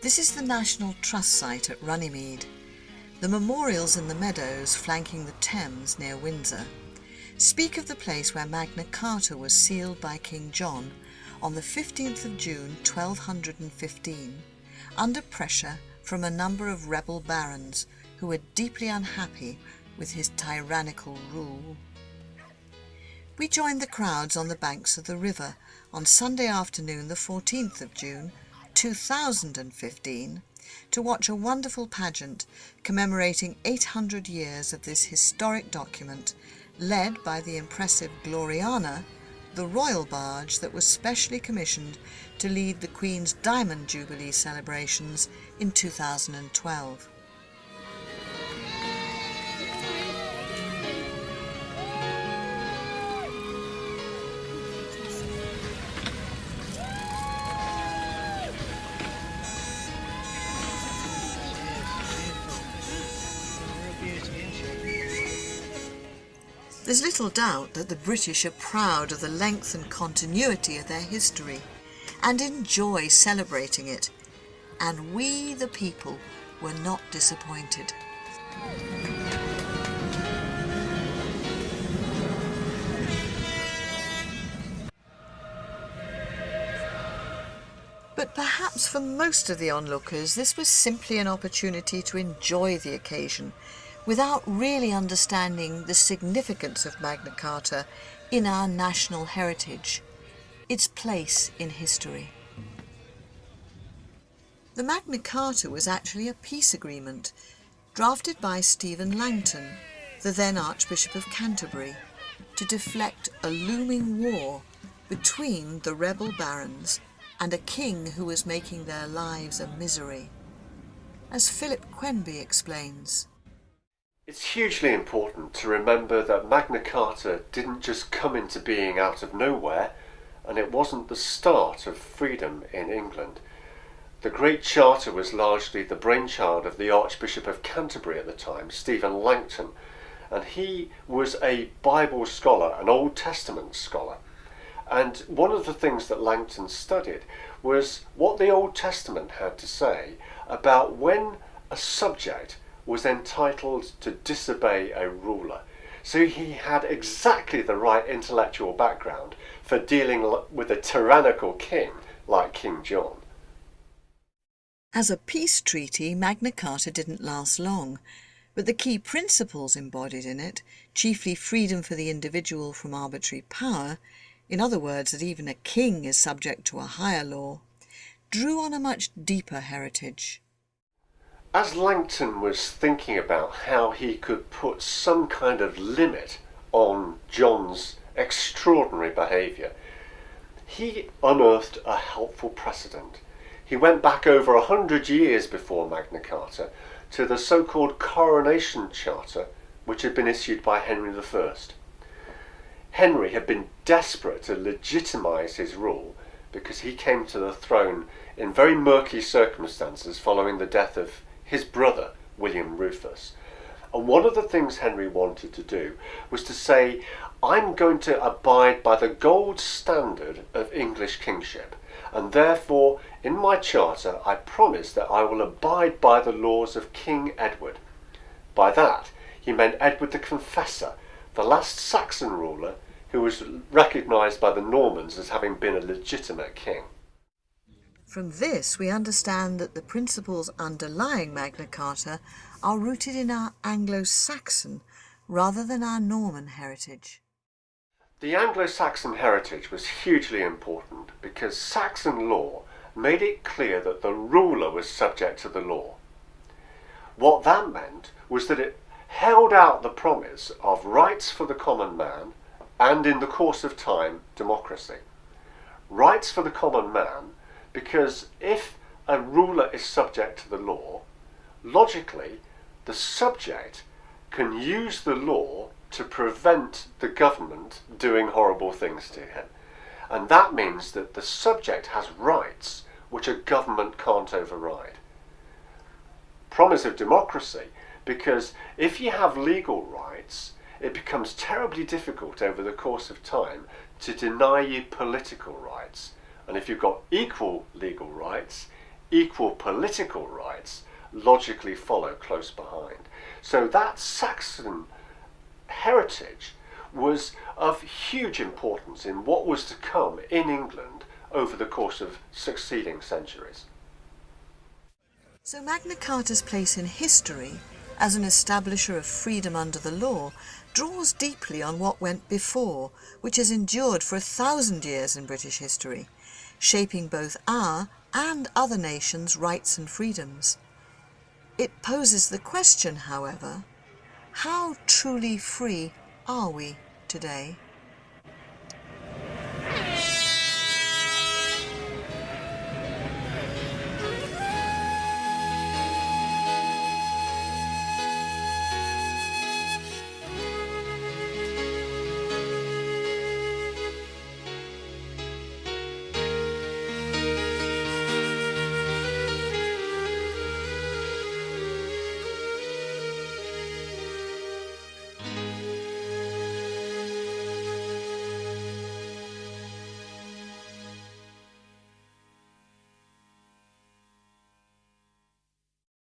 This is the National Trust site at Runnymede. The memorials in the meadows flanking the Thames near Windsor speak of the place where Magna Carta was sealed by King John on the 15th of June 1215, under pressure from a number of rebel barons who were deeply unhappy with his tyrannical rule. We joined the crowds on the banks of the river on Sunday afternoon the 14th of June 2015 to watch a wonderful pageant commemorating 800 years of this historic document, led by the impressive Gloriana, the royal barge that was specially commissioned to lead the Queen's Diamond Jubilee celebrations in 2012. There's little doubt that the British are proud of the length and continuity of their history and enjoy celebrating it, and we, the people, were not disappointed. But perhaps for most of the onlookers, this was simply an opportunity to enjoy the occasion, without really understanding the significance of Magna Carta in our national heritage, its place in history. The Magna Carta was actually a peace agreement drafted by Stephen Langton, the then Archbishop of Canterbury, to deflect a looming war between the rebel barons and a king who was making their lives a misery. As Philip Quenby explains, it's hugely important to remember that Magna Carta didn't just come into being out of nowhere, and it wasn't the start of freedom in England. The Great Charter was largely the brainchild of the Archbishop of Canterbury at the time, Stephen Langton, and he was a Bible scholar, an Old Testament scholar. And one of the things that Langton studied was what the Old Testament had to say about when a subject was entitled to disobey a ruler. So he had exactly the right intellectual background for dealing with a tyrannical king like King John. As a peace treaty, Magna Carta didn't last long, but the key principles embodied in it, chiefly freedom for the individual from arbitrary power, in other words that even a king is subject to a higher law, drew on a much deeper heritage. As Langton was thinking about how he could put some kind of limit on John's extraordinary behaviour, he unearthed a helpful precedent. He went back over 100 years before Magna Carta to the so-called Coronation Charter, which had been issued by Henry I. Henry had been desperate to legitimise his rule because he came to the throne in very murky circumstances following the death of his brother, William Rufus. And one of the things Henry wanted to do was to say, I'm going to abide by the gold standard of English kingship, and therefore in my charter I promise that I will abide by the laws of King Edward. By that he meant Edward the Confessor, the last Saxon ruler who was recognised by the Normans as having been a legitimate king. From this, we understand that the principles underlying Magna Carta are rooted in our Anglo-Saxon rather than our Norman heritage. The Anglo-Saxon heritage was hugely important because Saxon law made it clear that the ruler was subject to the law. What that meant was that it held out the promise of rights for the common man and, in the course of time, democracy. Rights for the common man because if a ruler is subject to the law, logically the subject can use the law to prevent the government doing horrible things to him. And that means that the subject has rights which a government can't override. Promise of democracy, because if you have legal rights, it becomes terribly difficult over the course of time to deny you political rights. And if you've got equal legal rights, equal political rights logically follow close behind. So that Saxon heritage was of huge importance in what was to come in England over the course of succeeding centuries. So Magna Carta's place in history as an establisher of freedom under the law draws deeply on what went before, which has endured for 1,000 years in British history, shaping both our and other nations' rights and freedoms. It poses the question, however, how truly free are we today?